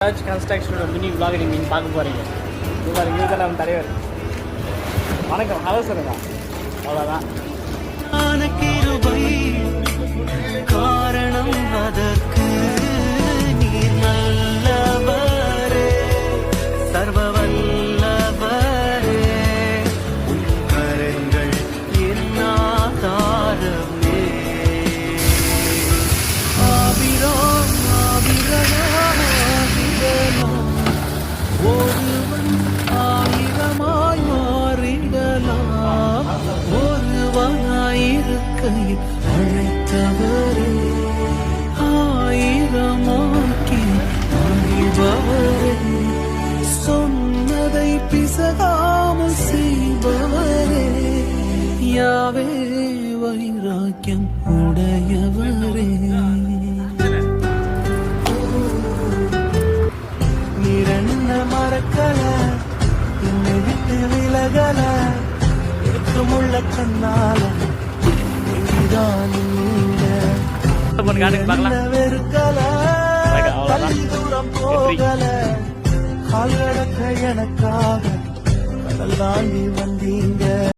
கன்ஸ்ட்ரக்ஷனோட mini vlog நீங்கள் பார்க்க போகிறீங்க. இதுதான் நம்ம தலைவர். வணக்கம், ஹலோ சொல்லுங்க. அவ்வளோதான். காரணம் அதற்கு நீர் நல்லவரே, சர்வ வல்லவரே, உன் கரங்கள் என் ஆதாரமே. ஆவிராம் ஆவிரலாம் ஒருவன் ஆயிரமாய் மாறிடலாம், ஒருவனாயிருக்கையில் அழைத்தவரே, ஆயிரமாக்கி மகிழ்பவரே, சொன்னதை பிசகாமல் செய்பவரே, யாவே வைராக்கியம் உடையவரே. நீரென்ன மறக்கல, என்னை விட்டு விலகல, ஏற்றமுள்ள கண்ணால வெறுக்கல, தள்ளி தூரம் போகல, கால் நடக்க எனக்காக கடல் தாண்டி வந்தீங்க.